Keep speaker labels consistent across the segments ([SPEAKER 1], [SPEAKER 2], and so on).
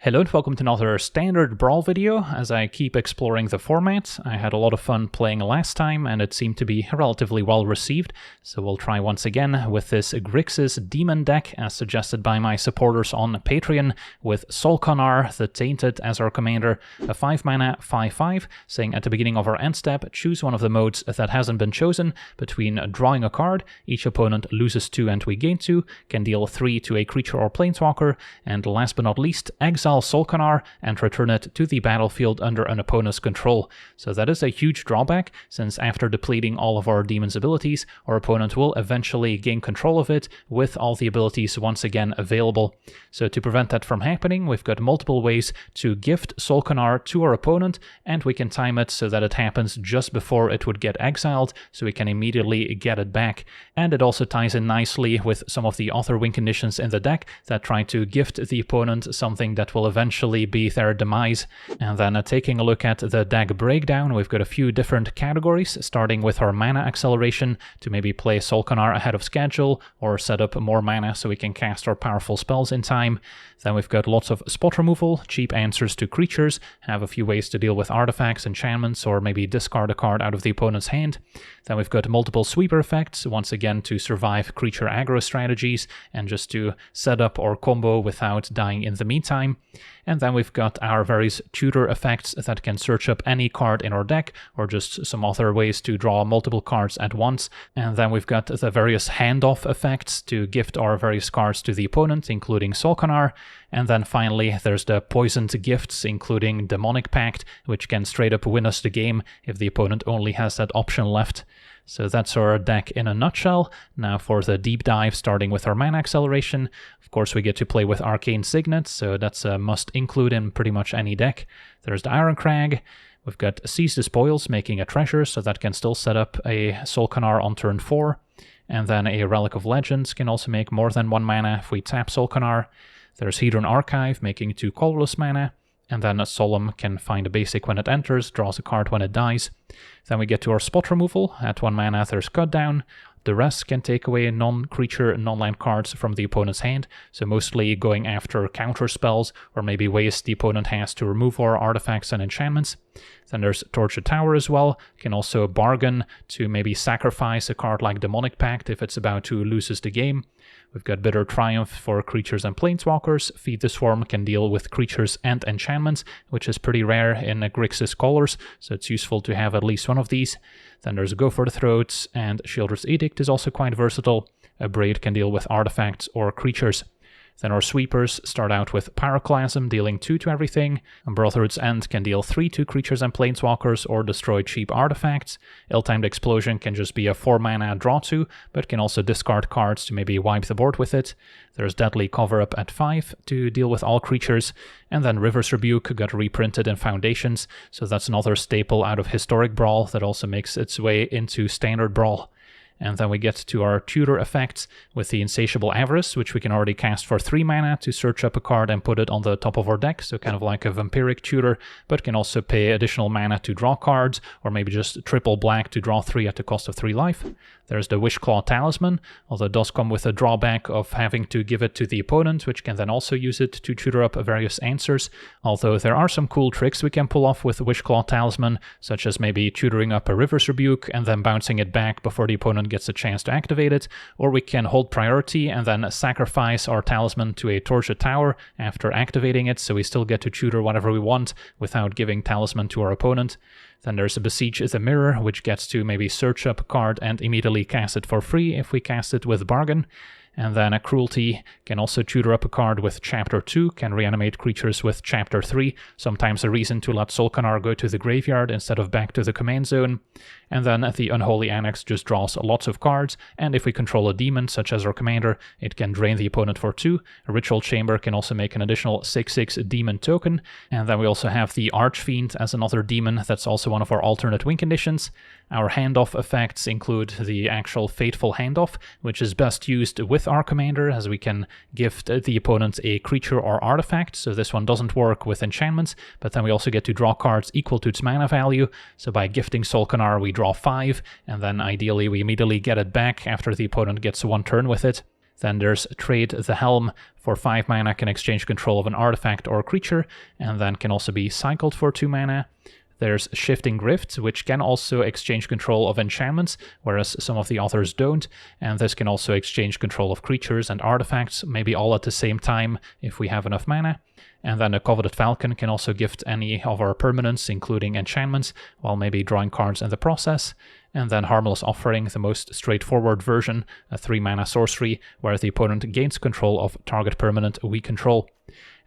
[SPEAKER 1] Hello and welcome to another Standard Brawl video. As I keep exploring the format, I had a lot of fun playing last time and it seemed to be relatively well received, so we'll try once again with this Grixis Demon deck as suggested by my supporters on Patreon, with Sol'Kanar the Tainted as our commander, a 5-mana 5/5, saying at the beginning of our end step, choose one of the modes that hasn't been chosen between drawing a card, each opponent loses 2 and we gain 2, can deal 3 to a creature or planeswalker, and last but not least, exile Sol'Kanar and return it to the battlefield under an opponent's control. So that is a huge drawback, since after depleting all of our demon's abilities, our opponent will eventually gain control of it with all the abilities once again available. So to prevent that from happening, we've got multiple ways to gift Sol'Kanar to our opponent, and we can time it so that it happens just before it would get exiled, so we can immediately get it back. And it also ties in nicely with some of the other win conditions in the deck that try to gift the opponent something that will eventually be their demise. And then taking a look at the deck breakdown, we've got a few different categories, starting with our mana acceleration to maybe play Sol'Kanar ahead of schedule or set up more mana so we can cast our powerful spells in time. Then we've got lots of spot removal, cheap answers to creatures, have a few ways to deal with artifacts, enchantments, or maybe discard a card out of the opponent's hand. Then we've got multiple sweeper effects, once again to survive creature aggro strategies and just to set up or combo without dying in the meantime. And then we've got our various tutor effects that can search up any card in our deck, or just some other ways to draw multiple cards at once. And then we've got the various handoff effects to gift our various cards to the opponent, including Sol'Kanar. And then finally, there's the poisoned gifts, including Demonic Pact, which can straight up win us the game if the opponent only has that option left. So that's our deck in a nutshell. Now for the deep dive, starting with our mana acceleration. Of course, we get to play with Arcane Signet, so that's a must include in pretty much any deck. There's the Iron Crag. We've got Seize the Spoils, making a treasure, so that can still set up a Sol'Kanar on turn 4. And then a Relic of Legends can also make more than 1 mana if we tap Sol'Kanar. There's Hedron Archive, making 2 colorless mana. And then a Solemn can find a basic when it enters, draws a card when it dies. Then we get to our spot removal. At 1 mana there's Cut Down. The rest can take away non-creature, non-land cards from the opponent's hand, so mostly going after counter spells or maybe ways the opponent has to remove our artifacts and enchantments. Then there's Tortured Tower as well. Can also bargain to maybe sacrifice a card like Demonic Pact if it's about to lose us the game. We've got Bitter Triumph for creatures and planeswalkers. Feed the Swarm can deal with creatures and enchantments, which is pretty rare in Grixis colors, so it's useful to have at least one of these. Then there's Go for the Throat, and Sheoldred's Edict is also quite versatile. A Braid can deal with artifacts or creatures. Then our sweepers start out with Pyroclasm, dealing 2 to everything. And Brotherhood's End can deal 3 to creatures and planeswalkers or destroy cheap artifacts. Ill-Timed Explosion can just be a 4-mana draw 2, but can also discard cards to maybe wipe the board with it. There's Deadly Cover-Up at 5 to deal with all creatures. And then River's Rebuke got reprinted in Foundations, so that's another staple out of Historic Brawl that also makes its way into Standard Brawl. And then we get to our tutor effects with the Insatiable Avarice, which we can already cast for 3 mana to search up a card and put it on the top of our deck, so kind of like a vampiric tutor, but can also pay additional mana to draw cards, or maybe just triple black to draw 3 at the cost of 3 life. There's the Wishclaw Talisman, although it does come with a drawback of having to give it to the opponent, which can then also use it to tutor up various answers, although there are some cool tricks we can pull off with the Wishclaw Talisman, such as maybe tutoring up a River's Rebuke and then bouncing it back before the opponent gets a chance to activate it, or we can hold priority and then sacrifice our talisman to a Tortured Tower after activating it, so we still get to tutor whatever we want without giving talisman to our opponent. Then there's a Besiege the Mirror, which gets to maybe search up a card and immediately cast it for free if we cast it with Bargain. And then a Cruelty can also tutor up a card with Chapter 2, can reanimate creatures with Chapter 3, sometimes a reason to let Sol'Kanar go to the graveyard instead of back to the command zone. And then the Unholy Annex just draws lots of cards, and if we control a demon, such as our commander, it can drain the opponent for 2. A Ritual Chamber can also make an additional 6/6 demon token, and then we also have the Archfiend as another demon that's also one of our alternate win conditions. Our handoff effects include the actual Fateful Handoff, which is best used with our commander, as we can gift the opponent a creature or artifact, so this one doesn't work with enchantments, but then we also get to draw cards equal to its mana value, so by gifting Sol'Kanar we draw 5, and then ideally we immediately get it back after the opponent gets 1 turn with it. Then there's Trade the Helm. For 5 mana, can exchange control of an artifact or creature, and then can also be cycled for 2 mana. There's Shifting Rift, which can also exchange control of enchantments, whereas some of the others don't, and this can also exchange control of creatures and artifacts, maybe all at the same time if we have enough mana. And then a Coveted Falcon can also gift any of our permanents, including enchantments, while maybe drawing cards in the process. And then Harmless Offering, the most straightforward version, a 3-mana sorcery, where the opponent gains control of target permanent we control.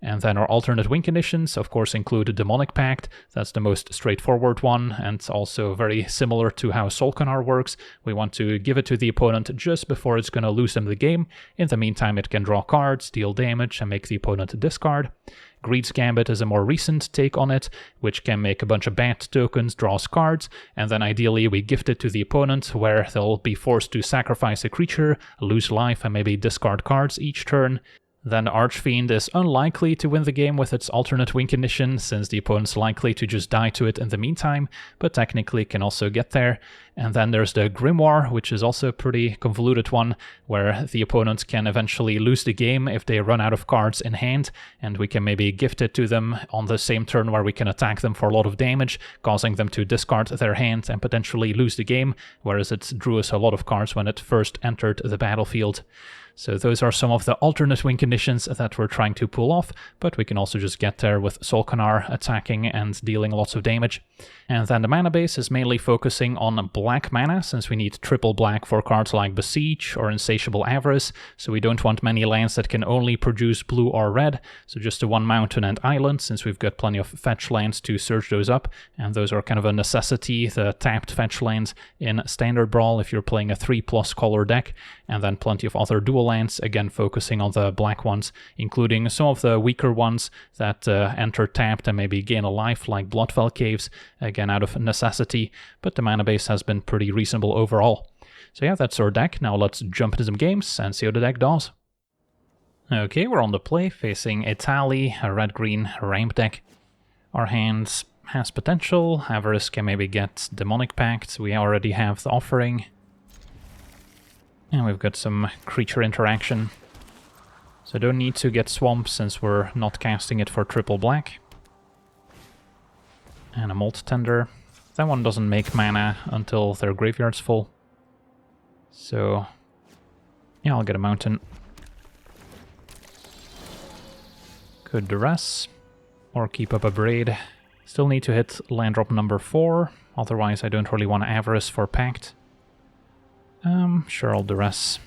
[SPEAKER 1] And then our alternate win conditions, of course, include Demonic Pact. That's the most straightforward one, and also very similar to how Sol'Kanar works. We want to give it to the opponent just before it's going to lose them the game. In the meantime, it can draw cards, deal damage, and make the opponent discard. Greed's Gambit is a more recent take on it, which can make a bunch of bad tokens, draws cards, and then ideally we gift it to the opponent, where they'll be forced to sacrifice a creature, lose life, and maybe discard cards each turn. Then Archfiend is unlikely to win the game with its alternate win condition, since the opponent's likely to just die to it in the meantime, but technically can also get there. And then there's the Grimoire, which is also a pretty convoluted one, where the opponents can eventually lose the game if they run out of cards in hand, and we can maybe gift it to them on the same turn where we can attack them for a lot of damage, causing them to discard their hand and potentially lose the game, whereas it drew us a lot of cards when it first entered the battlefield. So those are some of the alternate win conditions that we're trying to pull off, but we can also just get there with Sol'Kanar attacking and dealing lots of damage. And then the mana base is mainly focusing on black mana, since we need triple black for cards like Besiege or Insatiable Avarice, so we don't want many lands that can only produce blue or red, so just the 1 mountain and island, since we've got plenty of fetch lands to search those up, and those are kind of a necessity, the tapped fetch lands in Standard Brawl if you're playing a 3+ color deck, and then plenty of other dual lands, again focusing on the black ones, including some of the weaker ones that enter tapped and maybe gain a life, like Bloodfell Caves, again out of necessity, but the mana base has been pretty reasonable overall. So yeah, that's our deck. Now let's jump into some games and see how the deck does. Okay, we're on the play, facing Etali, a red-green ramp deck. Our hand has potential. Avarice can maybe get Demonic Pact. We already have the Offering. And we've got some creature interaction. So don't need to get Swamp since we're not casting it for triple black. And a Molt Tender. That one doesn't make mana until their graveyard's full. So yeah, I'll get a mountain. Could Duress, or keep up a Braid. Still need to hit land drop number 4, otherwise I don't really want to Avarice for Pact. Sure, I'll Duress.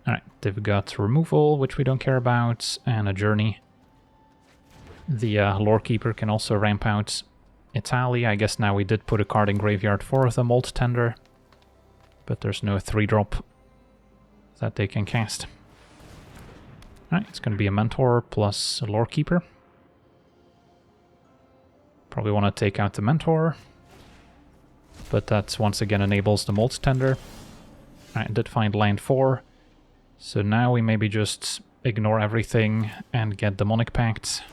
[SPEAKER 1] Alright, they've got removal, which we don't care about, and a Journey. The Lorekeeper can also ramp out Etali. I guess now we did put a card in graveyard for the Molt Tender, but there's no 3-drop that they can cast. Alright, it's going to be a Mentor plus a Lorekeeper. Probably want to take out the Mentor, but that once again enables the Molt Tender. Alright, did find land 4, so now we maybe just ignore everything and get Demonic Pact.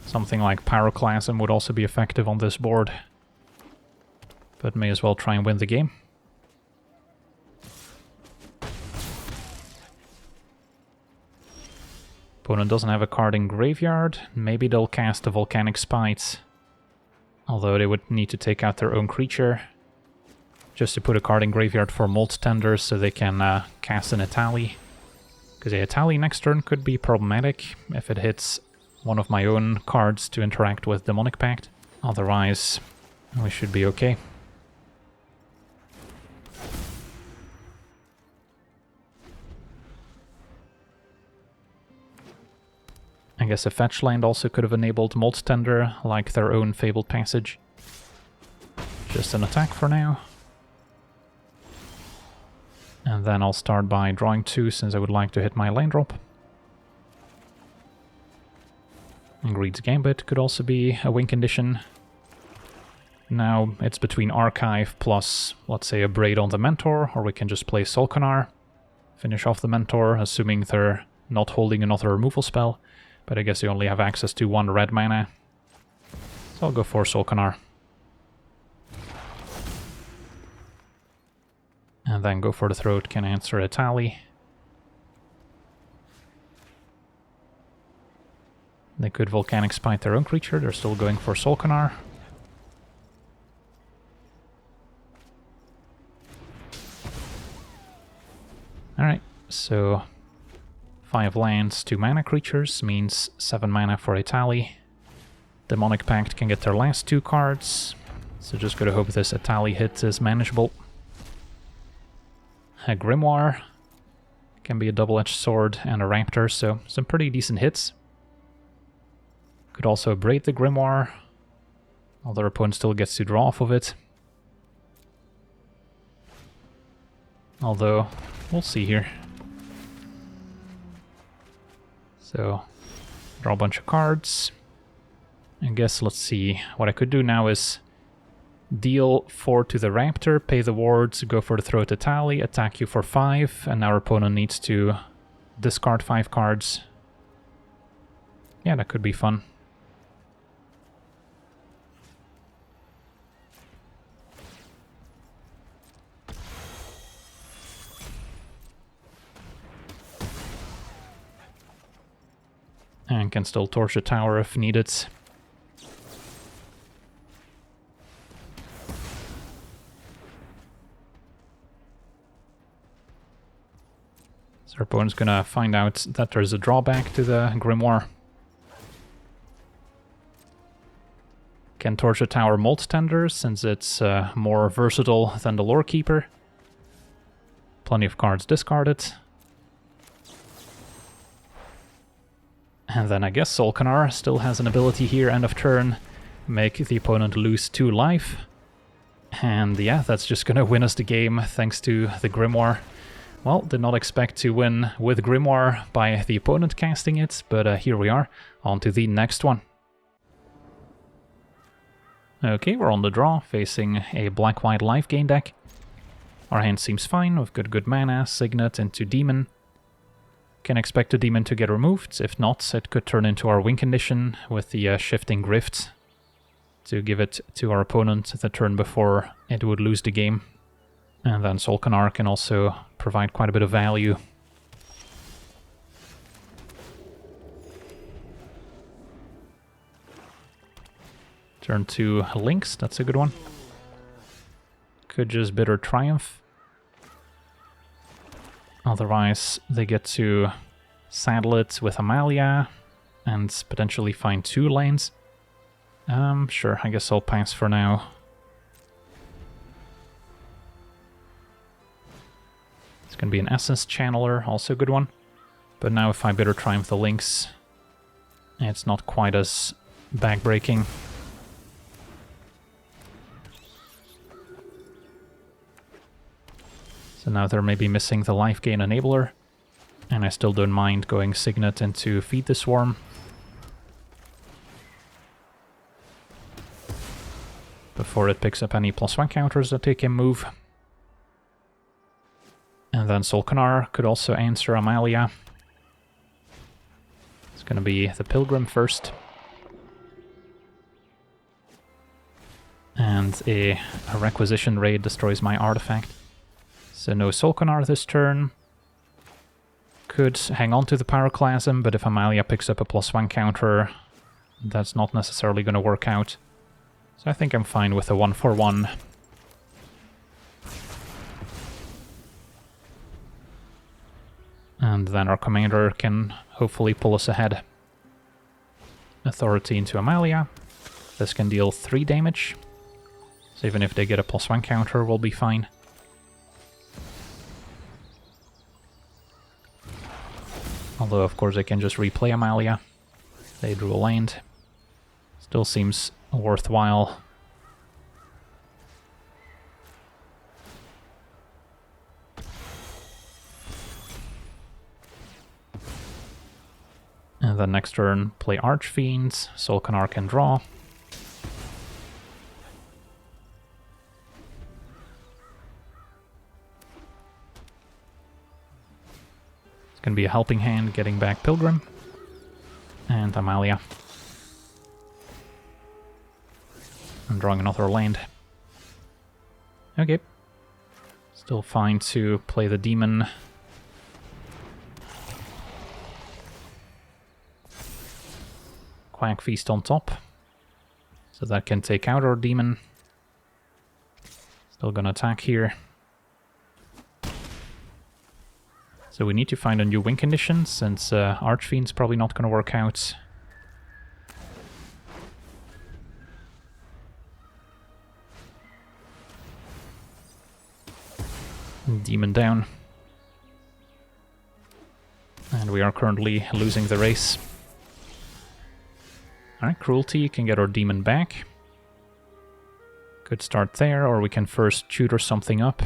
[SPEAKER 1] Something like Pyroclasm would also be effective on this board, but may as well try and win the game. Opponent doesn't have a card in graveyard. Maybe they'll cast a Volcanic Spite, although they would need to take out their own creature just to put a card in graveyard for Molt Tender so they can cast an Etali. Because the Etali next turn could be problematic if it hits one of my own cards to interact with Demonic Pact. Otherwise, we should be okay. I guess a fetch land also could have enabled Molt Tender, like their own Fabled Passage. Just an attack for now. And then I'll start by drawing 2, since I would like to hit my land drop. And Greed's Gambit could also be a win condition. Now it's between Archive plus, let's say, a Braid on the Mentor, or we can just play Sol'Kanar, finish off the Mentor, assuming they're not holding another removal spell. But I guess you only have access to 1 red mana. So I'll go for Sol'Kanar. And then go for the throat, can answer Etali. They could Volcanic Spite their own creature, they're still going for Sol'Kanar. Alright, so 5 lands, 2 mana creatures, means 7 mana for Etali. Demonic Pact can get their last 2 cards, so just gotta hope this Etali hit is manageable. A Grimoire can be a double-edged sword and a Raptor, so some pretty decent hits. Could also Braid the Grimoire, although their opponent still gets to draw off of it. Although, we'll see here. So, draw a bunch of cards. I guess, let's see, what I could do now is deal 4 to the Raptor, pay the wards, go for the throat Etali, attack you for 5, and our opponent needs to discard 5 cards. Yeah, that could be fun. And can still torch a tower if needed. So our opponent's gonna find out that there's a drawback to the Grimoire. Can torch a tower Molt Tender since it's more versatile than the Lore Keeper. Plenty of cards discarded. And then I guess Sol'Kanar still has an ability here, end of turn, make the opponent lose 2 life. And yeah, that's just gonna win us the game thanks to the Grimoire. Well, did not expect to win with Grimoire by the opponent casting it, but here we are, on to the next one. Okay, we're on the draw, facing a black-white life gain deck. Our hand seems fine, we've got good mana, Signet into Demon. Can expect the Demon to get removed, if not, it could turn into our win condition with the Shifting Grift to give it to our opponent the turn before it would lose the game. And then Sol'Kanar can also provide quite a bit of value. Turn 2 Lynx, that's a good one. Could just Bitter Triumph. Otherwise, they get to saddle it with Amalia and potentially find 2 lanes. Sure, I guess I'll pass for now. It's going to be an Essence Channeler, also a good one. But now if I Bitter Triumph the Lynx, it's not quite as backbreaking. So now they're maybe missing the life gain enabler, and I still don't mind going Signet into Feed the Swarm. Before it picks up any +1 counters that they can move. And then Sol'Kanar could also answer Amalia. It's gonna be the Pilgrim first. And a Requisition Raid destroys my artifact. So no Sol'Kanar this turn. Could hang on to the Pyroclasm, but if Amalia picks up a +1 counter, that's not necessarily going to work out. So I think I'm fine with a 1/1. And then our commander can hopefully pull us ahead. Authority into Amalia. This can deal 3 damage. So even if they get a +1 counter, we'll be fine. Although, of course, they can just replay Amalia. They drew a land. Still seems worthwhile. And then next turn, play Archfiends. Sol'Kanar can draw. It's gonna be a helping hand getting back Pilgrim. And Amalia. I'm drawing another land. Okay. Still fine to play the demon. Quack Feast on top. So that can take out our demon. Still gonna attack here. So we need to find a new win condition, since Archfiend's probably not gonna work out. Demon down. And we are currently losing the race. Alright, Cruelty can get our demon back. Could start there, or we can first tutor something up.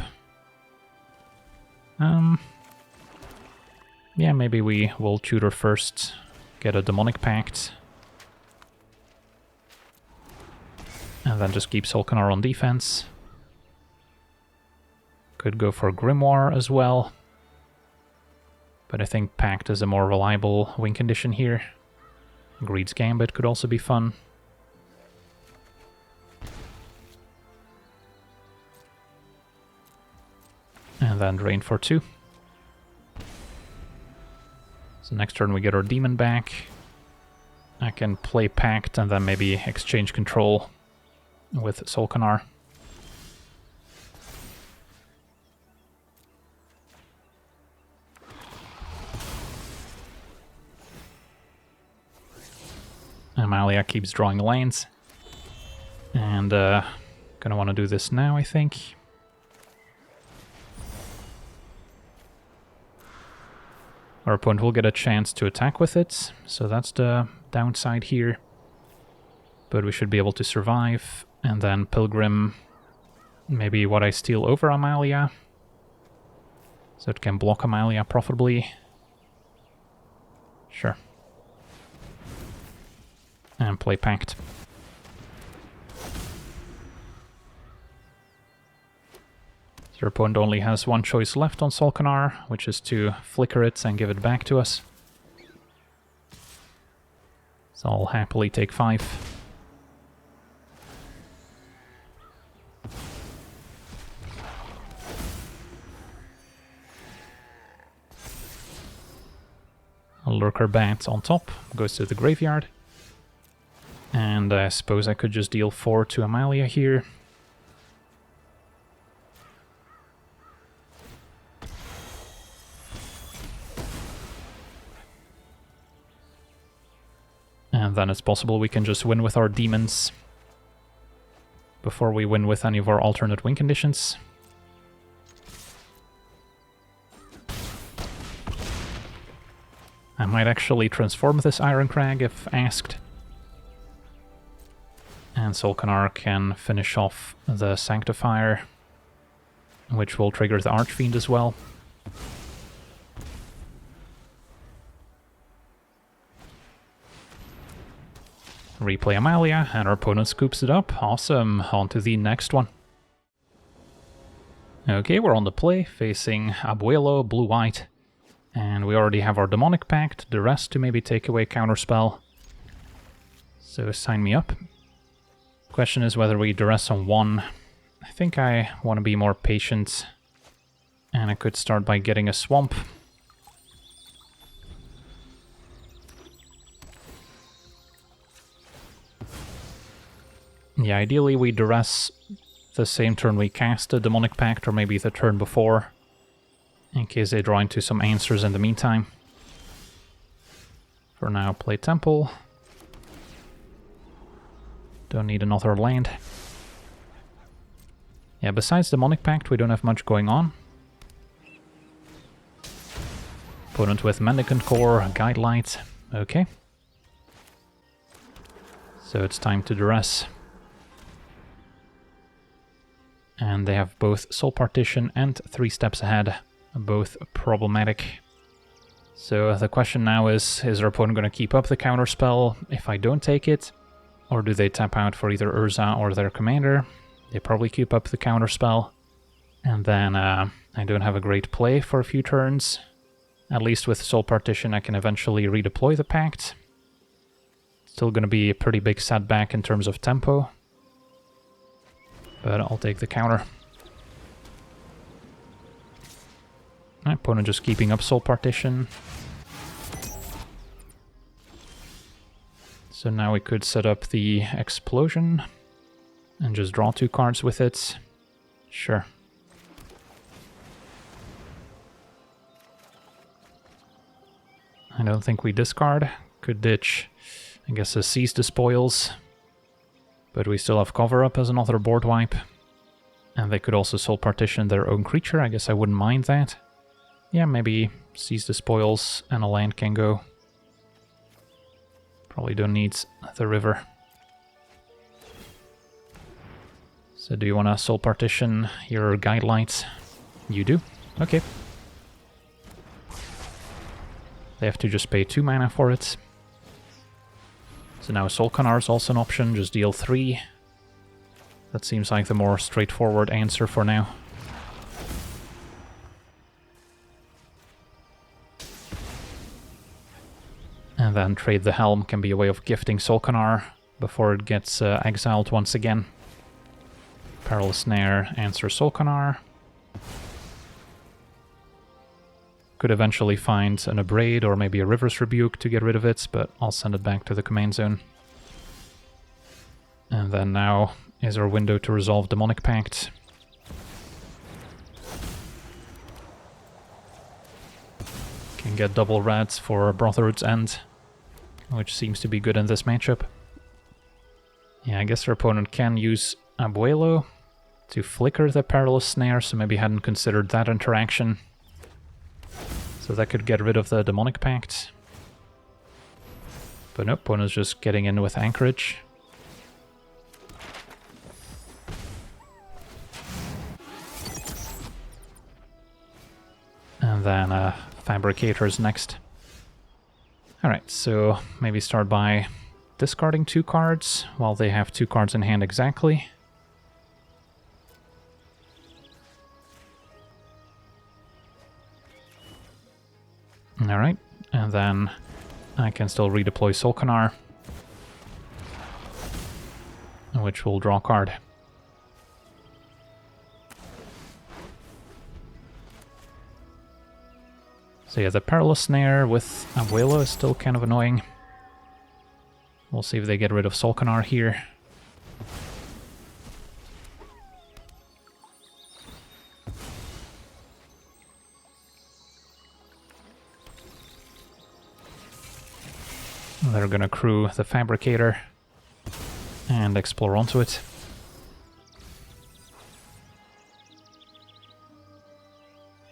[SPEAKER 1] Yeah, maybe we will tutor first, get a Demonic Pact. And then just keep Sol'Kanar on defense. Could go for Grimoire as well. But I think Pact is a more reliable win condition here. Greed's Gambit could also be fun. And then Drain for 2. So next turn we get our demon back. I can play Pact and then maybe exchange control with Sol'Kanar. Amalia keeps drawing lanes. And gonna want to do this now, I think. Our opponent will get a chance to attack with it, so that's the downside here. But we should be able to survive. And then Pilgrim, maybe what I steal over Amalia. So it can block Amalia profitably. Sure. And play Pact. Your opponent only has one choice left on Sol'Kanar, which is to flicker it and give it back to us. So I'll happily take 5. A Lurker Bat on top, goes to the graveyard. And I suppose I could just deal 4 to Amalia here. And then it's possible we can just win with our demons before we win with any of our alternate win conditions. I might actually transform this Iron Crag if asked. And Sol'Kanar can finish off the Sanctifier, which will trigger the Archfiend as well. Replay Amalia, and our opponent scoops it up. Awesome, on to the next one. Okay, we're on the play, facing Abuelo, blue-white. And we already have our Demonic Pact, the rest to maybe take away Counterspell. So sign me up. Question is whether we duress on 1. I think I want to be more patient. And I could start by getting a Swamp. Yeah, ideally we duress the same turn we cast the Demonic Pact, or maybe the turn before, in case they draw into some answers in the meantime. For now, play Temple. Don't need another land. Yeah, besides Demonic Pact, we don't have much going on. Opponent with Mendicant Core, Guidelight. Okay. So it's time to duress. And they have both Soul Partition and 3 Steps Ahead, both problematic. So the question now is our opponent going to keep up the counterspell if I don't take it? Or do they tap out for either Urza or their commander? They probably keep up the counterspell. And then I don't have a great play for a few turns. At least with Soul Partition I can eventually redeploy the Pact. Still going to be a pretty big setback in terms of tempo. But I'll take the counter. My opponent just keeping up Soul Partition. So now we could set up the Explosion and just draw 2 cards with it. Sure. I don't think we discard. Could ditch, I guess, a Seize the Spoils. But we still have Cover Up as another board wipe. And they could also Soul Partition their own creature. I guess I wouldn't mind that. Yeah, maybe Seize the Spoils and a land can go. Probably don't need the river. So do you want to Soul Partition your Guidelights? You do? Okay. They have to just pay 2 mana for it. So now Sol'Kanar is also an option, just deal 3. That seems like the more straightforward answer for now. And then trade the Helm can be a way of gifting Sol'Kanar before it gets exiled once again. Perilous Snare, answer Sol'Kanar. Could eventually find an Abrade or maybe a River's Rebuke to get rid of it, but I'll send it back to the command zone. And then now is our window to resolve Demonic Pact. Can get double reds for Brotherhood's End, which seems to be good in this matchup. Yeah, I guess our opponent can use Abuelo to flicker the Perilous Snare, so maybe hadn't considered that interaction. So that could get rid of the Demonic Pact. But nope, opponent's just getting in with Anchorage. And then Fabricator's next. Alright, so maybe start by discarding 2 cards while they have 2 cards in hand exactly. Alright, and then I can still redeploy Sol'Kanar, which will draw a card. So yeah, the Perilous Snare with Abuelo is still kind of annoying. We'll see if they get rid of Sol'Kanar here. They're gonna crew the Fabricator and explore onto it.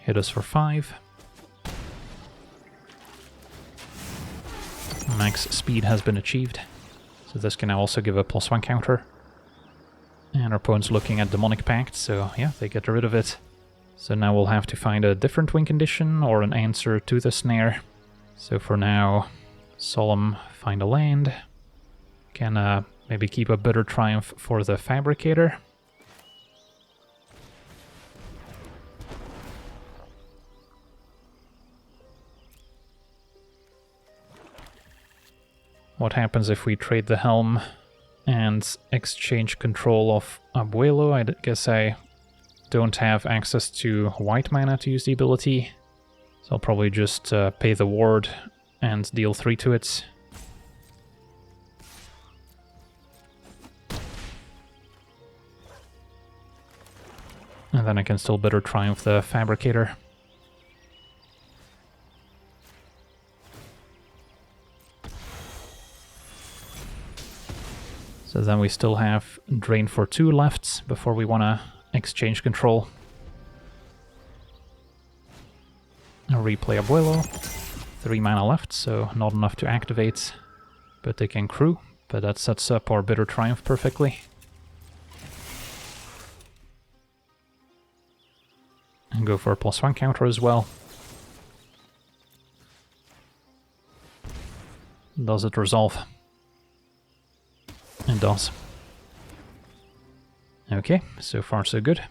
[SPEAKER 1] Hit us for 5. Max speed has been achieved, so this can now also give a +1 counter. And our opponent's looking at Demonic Pact, so yeah, they get rid of it. So now we'll have to find a different win condition or an answer to the snare. So for now, Solemn, find a land. Can maybe keep a Bitter Triumph for the Fabricator. What happens if we trade the Helm and exchange control of Abuelo? I guess I don't have access to white mana to use the ability, so I'll probably just pay the ward and deal 3 to it. And then I can still Bitter Triumph the Fabricator. So then we still have Drain for 2 left before we want to exchange control. I'll replay Abuelo. 3 mana left, so not enough to activate, but they can crew. But that sets up our Bitter Triumph perfectly. And go for a +1 counter as well. Does it resolve? It does. Okay, so far so good.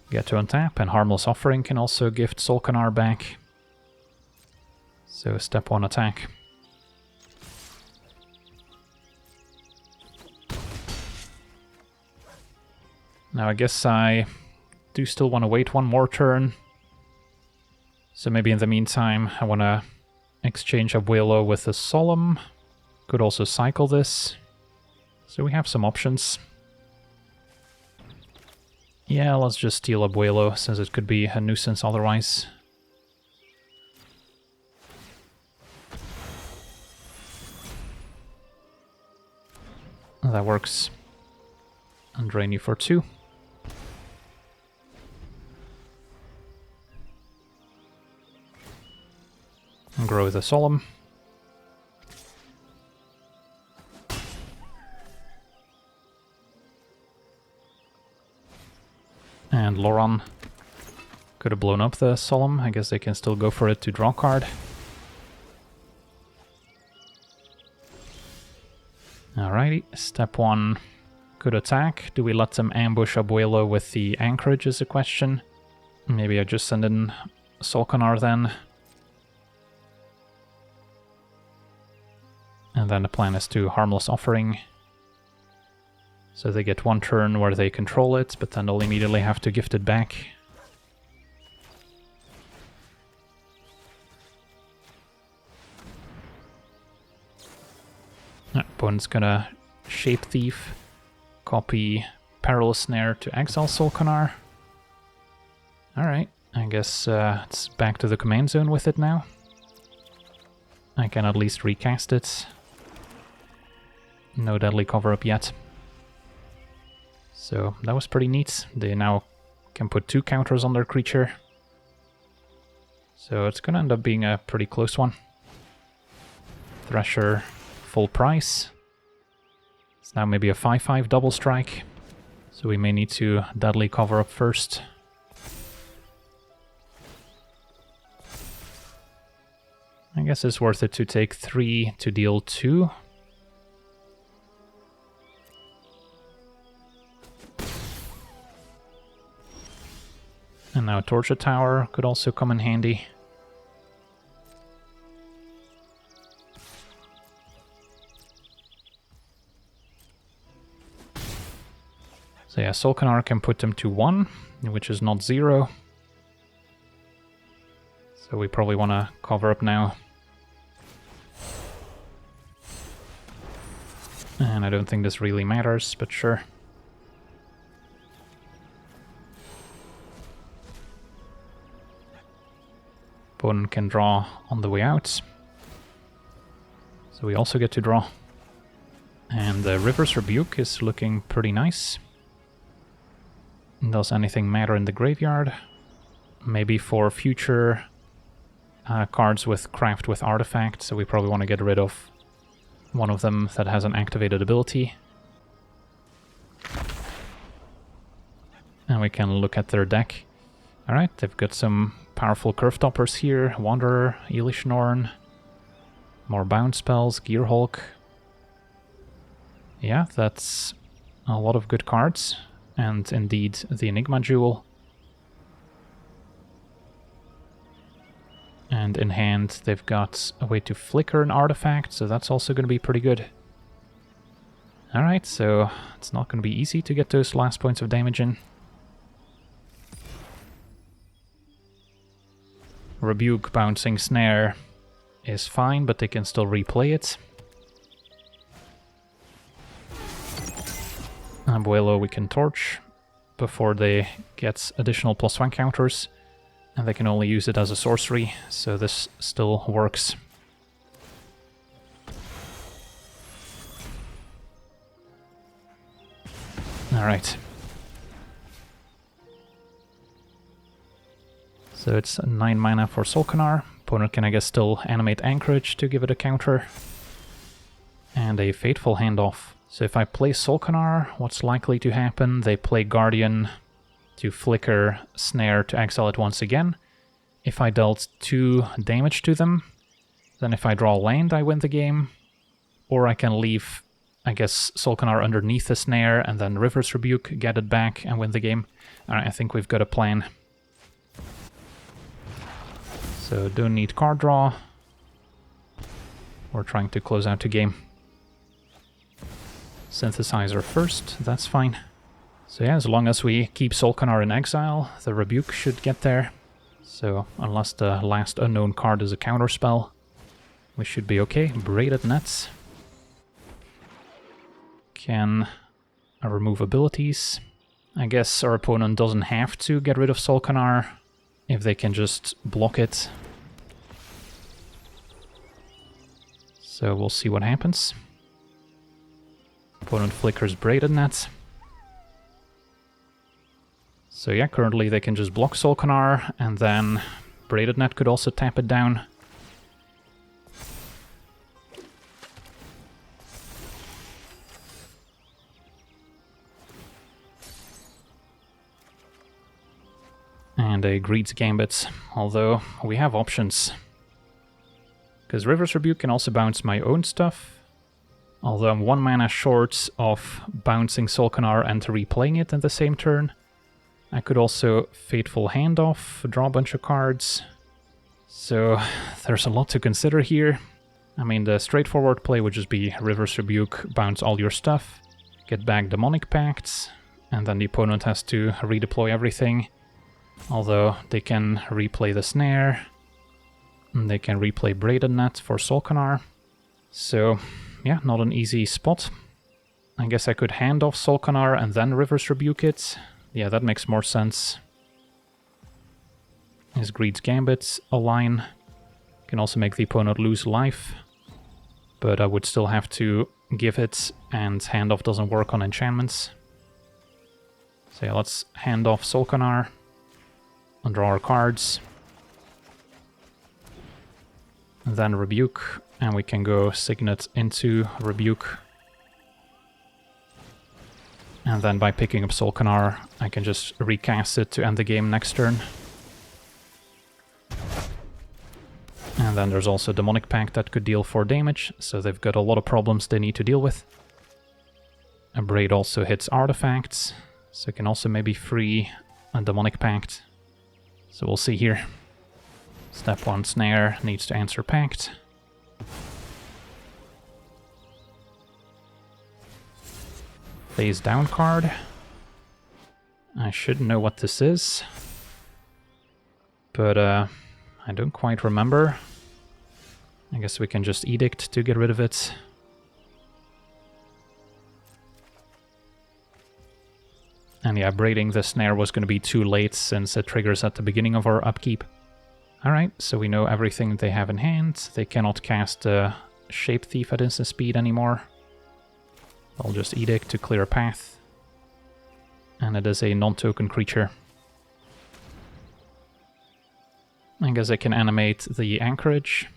[SPEAKER 1] Get to untap, and Harmless Offering can also gift Sol'Kanar back. So step 1 attack. Now I guess I do still want to wait one more turn. So maybe in the meantime I want to exchange Abuelo with a Solemn. Could also cycle this. So we have some options. Yeah, let's just steal Abuelo, since it could be a nuisance otherwise. That works. And drain you for 2. And grow the Solemn. And Loran could have blown up the Solemn. I guess they can still go for it to draw a card. Alrighty, step 1. Could attack. Do we let them ambush Abuelo with the anchorage is a question. Maybe I just send in Sol'Kanar then. And then the plan is to Harmless Offering. So they get 1 turn where they control it, but then they'll immediately have to gift it back. Opponent's gonna Shape Thief, copy Perilous Snare to exile Sol'Kanar. Alright, I guess it's back to the command zone with it now. I can at least recast it. No deadly cover-up yet. So that was pretty neat. They now can put 2 counters on their creature. So it's gonna end up being a pretty close one. Thresher, full price. It's now maybe a 5/5 double strike. So we may need to deadly cover up first. I guess it's worth it to take 3 to deal 2. And now Torture Tower could also come in handy. So yeah, Sol'Kanar can put them to 1, which is not 0. So we probably want to cover up now. And I don't think this really matters, but sure. Opponent can draw on the way out. So we also get to draw. And the River's Rebuke is looking pretty nice. Does anything matter in the graveyard? Maybe for future cards with craft with artifact, so we probably want to get rid of one of them that has an activated ability. And we can look at their deck. Alright, they've got some powerful curve toppers here. Wanderer, Elish Norn, more bounce spells, Gearhulk. Yeah, that's a lot of good cards. And indeed, the Enigma Jewel. And in hand, they've got a way to flicker an artifact, so that's also going to be pretty good. Alright, so it's not going to be easy to get those last points of damage in. Rebuke Bouncing Snare is fine, but they can still replay it. Abuelo we can torch before they get additional +1 counters, and they can only use it as a sorcery, so this still works. Alright. So it's 9 mana for Sol'Kanar. Opponent can, I guess, still animate Anchorage to give it a counter. And a Fateful Handoff. So if I play Sol'Kanar, what's likely to happen? They play Guardian to flicker Snare to exile it once again. If I dealt 2 damage to them, then if I draw land, I win the game. Or I can leave, I guess, Sol'Kanar underneath the Snare and then River's Rebuke, get it back and win the game. Alright, I think we've got a plan. So don't need card draw. We're trying to close out the game. Synthesizer first, that's fine. So yeah, as long as we keep Sol'Kanar in exile, the Rebuke should get there. So unless the last unknown card is a counterspell, we should be okay. Braided Nets. Can remove abilities. I guess our opponent doesn't have to get rid of Sol'Kanar if they can just block it. So we'll see what happens. Opponent flickers Braided Net. So yeah, currently they can just block Sol'Kanar, and then Braided Net could also tap it down. And a Greed's Gambit, although we have options. Because River's Rebuke can also bounce my own stuff. Although I'm 1 mana short of bouncing Sol'Kanar and replaying it in the same turn. I could also Fateful Handoff, draw a bunch of cards. So there's a lot to consider here. I mean, the straightforward play would just be River's Rebuke, bounce all your stuff, get back Demonic Pacts, and then the opponent has to redeploy everything. Although they can replay the Snare, and they can replay Braided Net for Sol'Kanar. So yeah, not an easy spot. I guess I could hand off Sol'Kanar and then River's Rebuke it. Yeah, that makes more sense. His Greed's Gambit align. Can also make the opponent lose life. But I would still have to give it, and handoff doesn't work on enchantments. So yeah, let's hand off Sol'Kanar. And draw our cards. And then Rebuke, and we can go Signet into Rebuke. And then by picking up Sol'Kanar, I can just recast it to end the game next turn. And then there's also Demonic Pact that could deal 4 damage, so they've got a lot of problems they need to deal with. A Braid also hits artifacts, so it can also maybe free a Demonic Pact. So we'll see here. Step 1 Snare needs to answer Pact. Face down card. I should know what this is. But I don't quite remember. I guess we can just Edict to get rid of it. And yeah, braiding the Snare was going to be too late since it triggers at the beginning of our upkeep. Alright, so we know everything they have in hand. They cannot cast Shape Thief at instant speed anymore. I'll just Edict to clear a path. And it is a non-token creature. I guess I can animate the Anchorage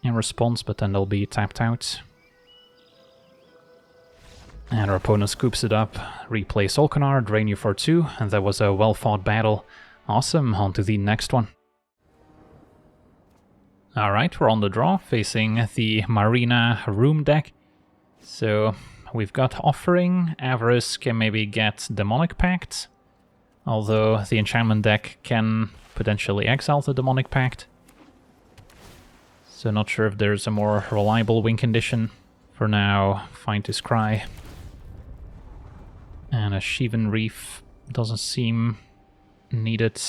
[SPEAKER 1] in response, but then they'll be tapped out. And our opponent scoops it up, replay Sol'Kanar, drain you for 2, and that was a well-fought battle. Awesome, on to the next one. Alright, we're on the draw, facing the Marina Room deck. So, we've got Offering, Avarice can maybe get Demonic Pact, although the enchantment deck can potentially exile the Demonic Pact. So not sure if there's a more reliable win condition. For now, Find to Scry. And a Shivan Reef doesn't seem needed.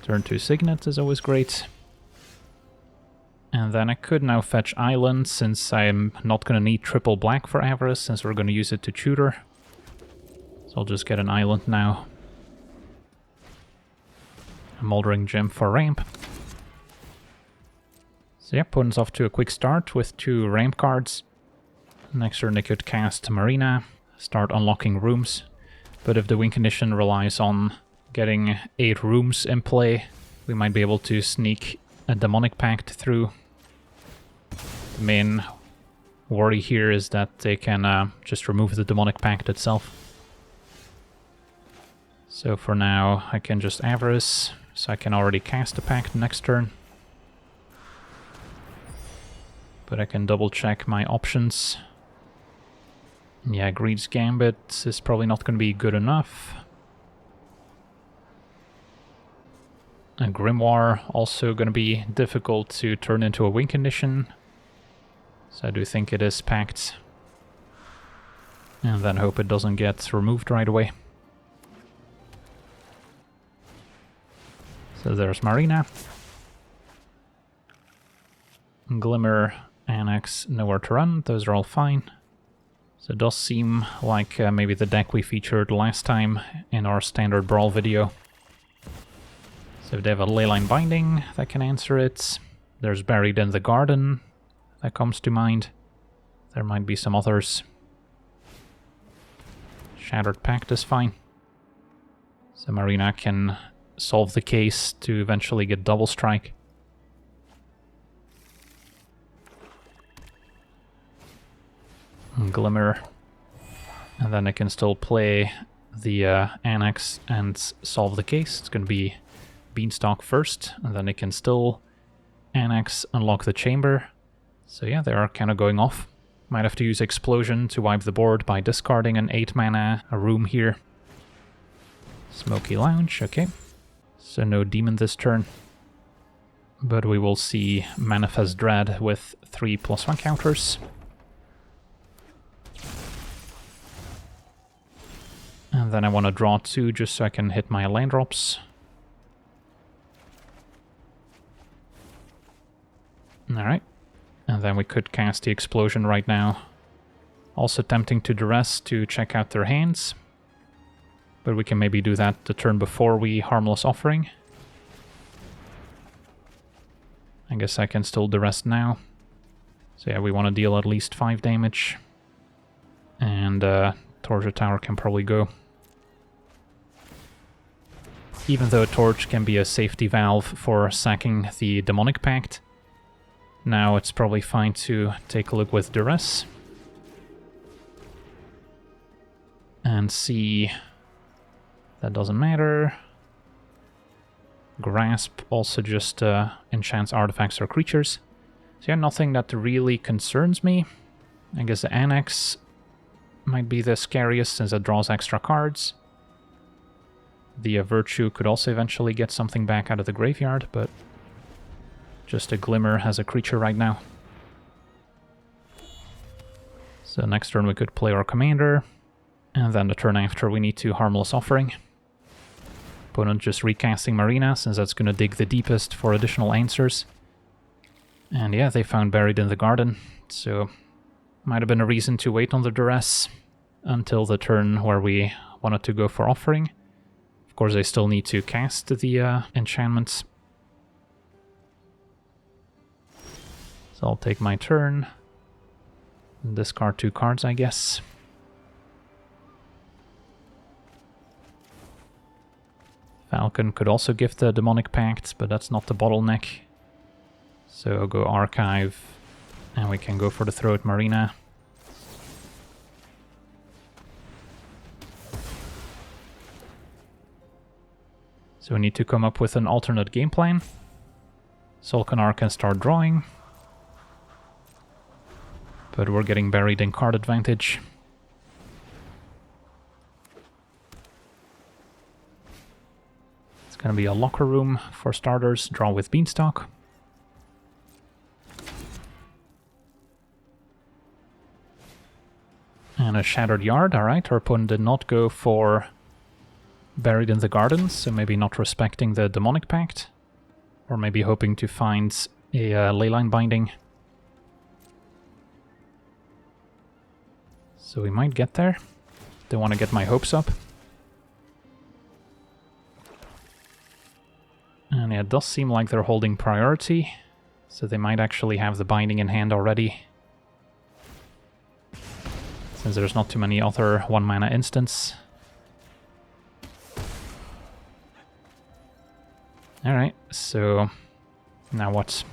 [SPEAKER 1] Turn 2 Signet is always great. And then I could now fetch Island, since I'm not going to need triple black for Avarice, since we're going to use it to tutor. So I'll just get an Island now. A Moldering Gem for ramp. So yeah, opponent's off to a quick start with 2 ramp cards. Next turn they could cast Marina, start unlocking rooms. But if the win condition relies on getting 8 rooms in play, we might be able to sneak a Demonic Pact through. The main worry here is that they can just remove the Demonic Pact itself. So for now I can just Avarice, so I can already cast the Pact next turn. But I can double check my options. Yeah, Greed's Gambit is probably not going to be good enough. A Grimoire also going to be difficult to turn into a win condition. So I do think it is packed. And then hope it doesn't get removed right away. So there's Marina. Glimmer, Annex, nowhere to run. Those are all fine. So it does seem like maybe the deck we featured last time in our Standard Brawl video. So if they have a Leyline Binding that can answer it. There's Buried in the Garden that comes to mind. There might be some others. Shattered Pact is fine. So Marina can solve the case to eventually get double strike. Glimmer. And then I can still play the Annex and solve the case. It's going to be Beanstalk first, and then I can still Annex, unlock the chamber. So yeah, they are kind of going off. Might have to use Explosion to wipe the board by discarding an 8 mana a room here. Smoky Lounge, okay. So no demon this turn. But we will see Manifest Dread with 3+1 counters. And then I want to draw 2 just so I can hit my land drops. Alright. And then we could cast the Explosion right now. Also tempting to duress to check out their hands. But we can maybe do that the turn before we Harmless Offering. I guess I can still duress now. So yeah, we want to deal at least 5 damage. And Torture Tower can probably go. Even though Torch can be a safety valve for sacking the Demonic Pact, now it's probably fine to take a look with Duress. And see... That doesn't matter. Grasp also just enchants artifacts or creatures. So yeah, nothing that really concerns me. I guess the Annex might be the scariest since it draws extra cards. The Virtue could also eventually get something back out of the graveyard, but just a Glimmer has a creature right now. So next turn we could play our Commander, and then the turn after we need to Harmless Offering. Opponent just recasting Marina, since that's going to dig the deepest for additional answers. And yeah, they found Buried in the Garden, so might have been a reason to wait on the Duress until the turn where we wanted to go for Offering. Of course, they still need to cast the enchantments. So I'll take my turn. Discard 2 cards, I guess. Falcon could also gift the Demonic Pact, but that's not the bottleneck. So go Archive, and we can go for the Throat Marina. So we need to come up with an alternate game plan. Sol'Kanar can start drawing. But we're getting buried in card advantage. It's gonna be a Locker Room for starters, draw with Beanstalk. And a Shattered Yard, alright, our opponent did not go for Buried in the Gardens, so maybe not respecting the Demonic Pact. Or maybe hoping to find a Leyline Binding. So we might get there. Don't want to get my hopes up. And yeah, it does seem like they're holding priority, so they might actually have the Binding in hand already. Since there's not too many other 1 mana instants. Alright, so now what?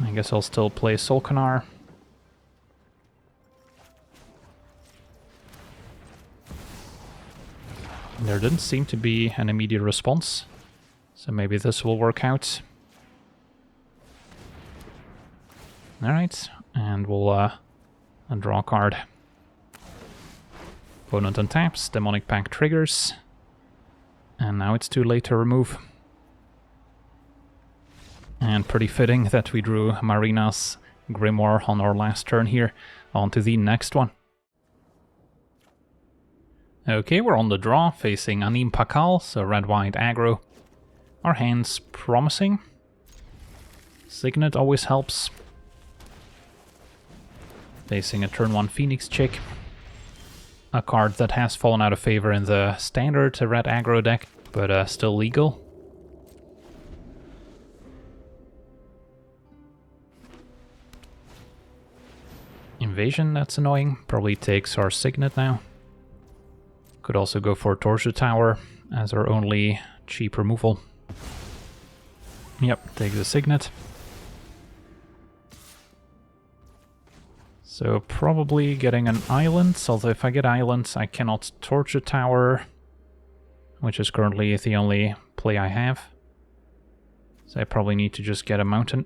[SPEAKER 1] I guess I'll still play Sol'Kanar. There didn't seem to be an immediate response, so maybe this will work out. Alright, and we'll draw a card. Opponent untaps, Demonic Pact triggers. And now it's too late to remove. And pretty fitting that we drew Marina's Grimoire on our last turn here. On to the next one. Okay, we're on the draw, facing Anim Pakal, so red-white aggro. Our hand's promising. Signet always helps. Facing a turn 1 Phoenix Chick. A card that has fallen out of favor in the standard red aggro deck, but still legal. Invasion, that's annoying. Probably takes our Signet now. Could also go for Torture Tower as our only cheap removal. Yep, take the Signet. So probably getting an island, although if I get islands I cannot Torture Tower, which is currently the only play I have. So I probably need to just get a mountain.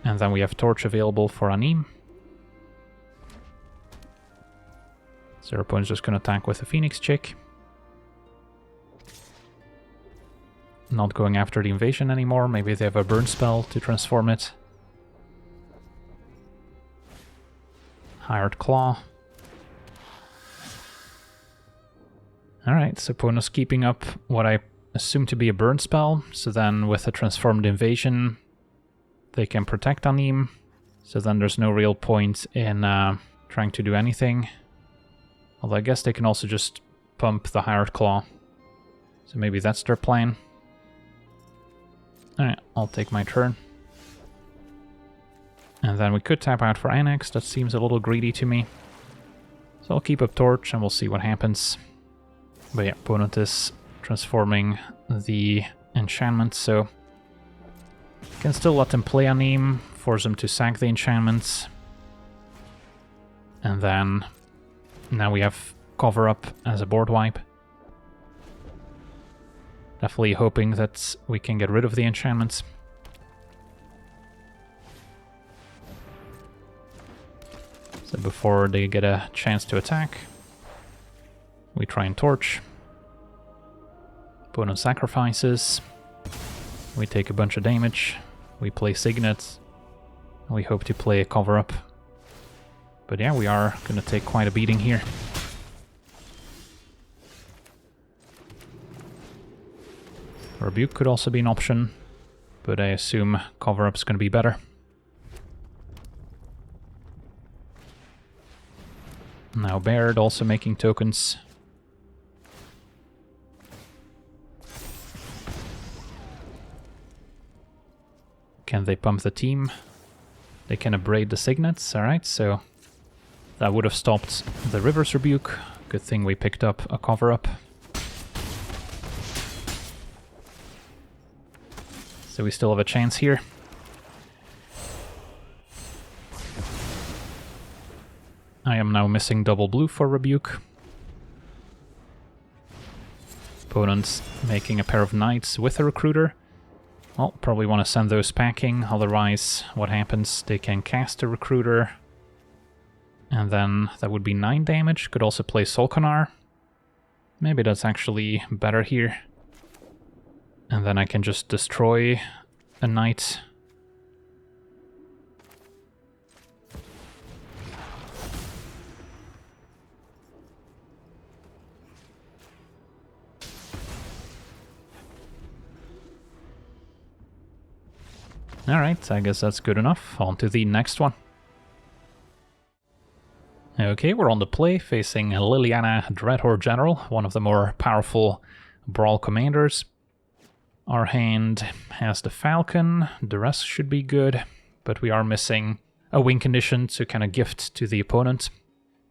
[SPEAKER 1] And then we have Torch available for Anim. So our opponent's just gonna attack with a Phoenix Chick. Not going after the invasion anymore, maybe they have a burn spell to transform it. Hired Claw. Alright, so opponent's keeping up what I assume to be a burn spell, so then with a transformed invasion they can protect Anim, so then there's no real point in trying to do anything. Although I guess they can also just pump the Hired Claw, so maybe that's their plan. Alright, I'll take my turn. And then we could tap out for Annex, that seems a little greedy to me. So I'll keep up Torch and we'll see what happens. But yeah, opponent is transforming the enchantment, so can still let them play Anim, force them to sack the enchantments. And then now we have Cover Up as a board wipe. Definitely hoping that we can get rid of the enchantments. So before they get a chance to attack, we try and Torch. Opponent sacrifices. We take a bunch of damage. We play Signet. And we hope to play a Cover Up. But yeah, we are going to take quite a beating here. Rebuke could also be an option, but I assume Cover Up's going to be better. Now Baird also making tokens. Can they pump the team? They can abrade the Signets, alright, so that would have stopped the River's Rebuke. Good thing we picked up a Cover Up. So we still have a chance here. I am now missing double blue for Rebuke. Opponent's making a pair of knights with a recruiter. Well, probably want to send those packing, otherwise what happens? They can cast a recruiter. And then that would be 9 damage. Could also play Sol'Kanar. Maybe that's actually better here. And then I can just destroy a knight. Alright, I guess that's good enough. On to the next one. Okay, we're on the play, facing Liliana Dreadhorde General, one of the more powerful Brawl commanders. Our hand has the Falcon, the rest should be good, but we are missing a win condition to kind of gift to the opponent.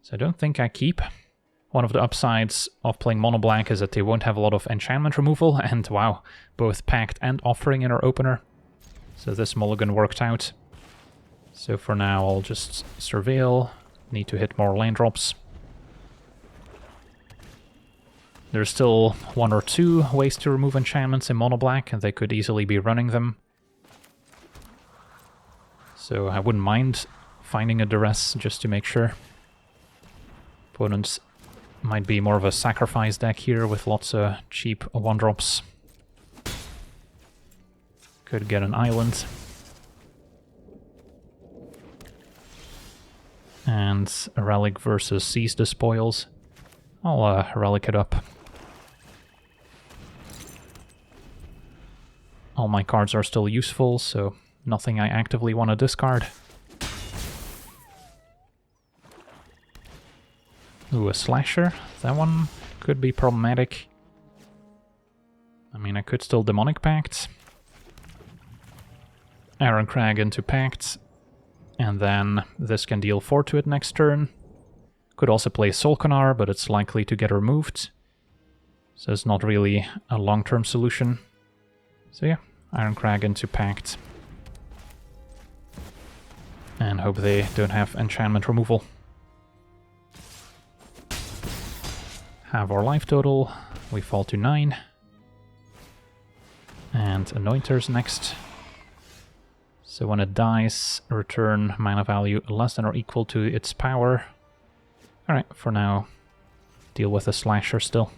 [SPEAKER 1] So I don't think I keep. One of the upsides of playing mono black is that they won't have a lot of enchantment removal, and wow, both Pact and Offering in our opener. So this mulligan worked out. So for now I'll just surveil, need to hit more land drops. There's still 1 or 2 ways to remove enchantments in mono black, and they could easily be running them. So I wouldn't mind finding a duress just to make sure. Opponents might be more of a sacrifice deck here with lots of cheap 1-drops. Could get an island. And a relic versus Seize the Spoils. I'll relic it up. All my cards are still useful, so nothing I actively want to discard. Ooh, a Slasher. That one could be problematic. I mean, I could still Demonic Pact. Iron Crag into Pact. And then this can deal 4 to it next turn. Could also play Sol'Kanar, but it's likely to get removed. So it's not really a long-term solution. So yeah, Iron Crag into Pact. And hope they don't have enchantment removal. Have our life total. We fall to 9. And Anointer's next. So when it dies, return mana value less than or equal to its power. Alright, for now, deal with the Slasher still.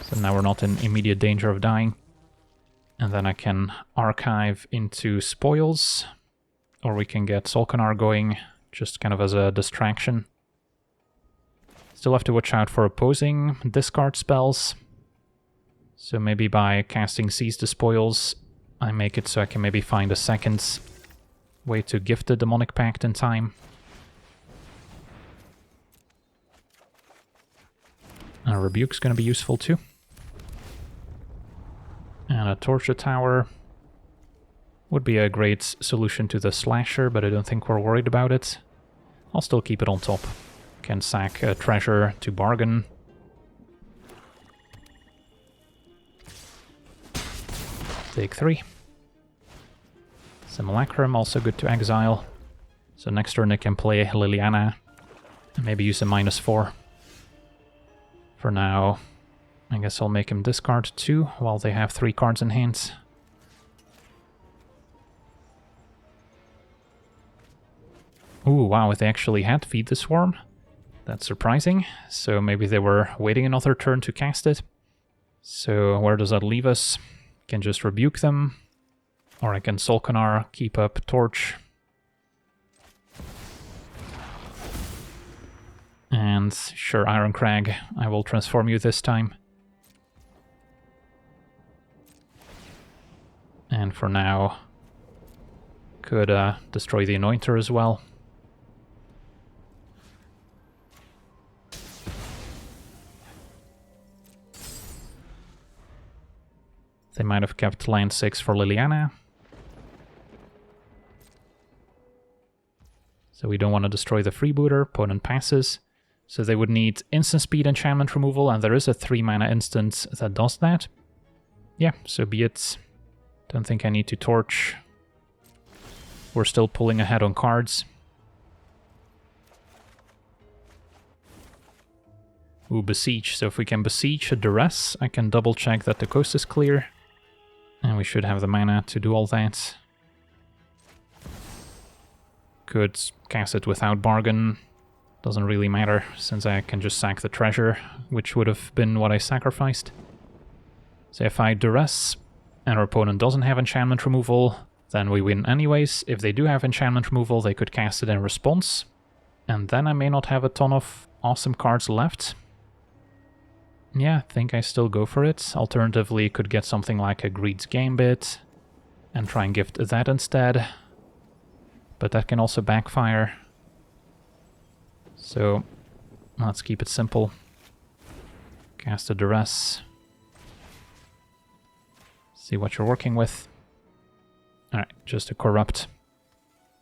[SPEAKER 1] So now we're not in immediate danger of dying. And then I can archive into Spoils, or we can get Sol'Kanar going, just kind of as a distraction. Still have to watch out for opposing discard spells. So maybe by casting Seize the Spoils, I make it so I can maybe find a second way to gift the Demonic Pact in time. A Rebuke's going to be useful too. And a Torture Tower would be a great solution to the Slasher, but I don't think we're worried about it. I'll still keep it on top. Can sack a Treasure to bargain. Take 3. Simulacrum, also good to exile. So next turn I can play Liliana and maybe use a -4. For now, I guess I'll make him discard 2 while they have 3 cards in hand. Ooh, wow, they actually had Feed the Swarm. That's surprising. So maybe they were waiting another turn to cast it. So where does that leave us? Can just rebuke them, or I can Sol'Kanar, keep up Torch. And sure, Iron Crag, I will transform you this time. And for now, could destroy the Anointer as well. They might have kept land 6 for Liliana. So we don't want to destroy the freebooter. Opponent passes. So they would need instant speed enchantment removal, and there is a 3-mana instant that does that. Yeah, so be it. Don't think I need to torch. We're still pulling ahead on cards. Ooh, Besiege. So if we can Besiege a Duress, I can double check that the coast is clear. And we should have the mana to do all that. Could cast it without bargain. Doesn't really matter, since I can just sack the treasure, which would have been what I sacrificed. So if I Duress, and our opponent doesn't have enchantment removal, then we win anyways. If they do have enchantment removal, they could cast it in response. And then I may not have a ton of awesome cards left. Yeah, I think I still go for it. Alternatively, could get something like a Greed's Gambit and try and gift that instead. But that can also backfire. So let's keep it simple. Cast a Duress. See what you're working with. Alright, just a Corrupt.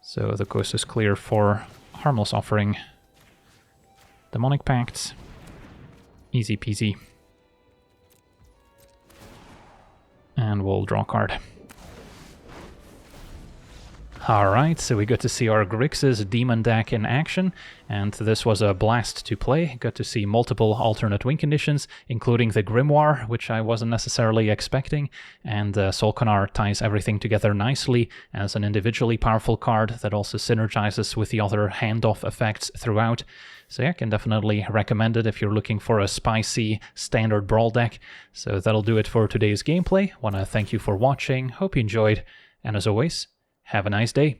[SPEAKER 1] So the coast is clear for Harmless Offering. Demonic Pact. Easy peasy. And we'll draw a card. Alright, so we got to see our Grixis Demon deck in action, and this was a blast to play. Got to see multiple alternate win conditions, including the Grimoire, which I wasn't necessarily expecting, and Sol'Kanar ties everything together nicely as an individually powerful card that also synergizes with the other handoff effects throughout. So yeah, I can definitely recommend it if you're looking for a spicy Standard Brawl deck. So that'll do it for today's gameplay. Want to thank you for watching, hope you enjoyed, and as always, have a nice day.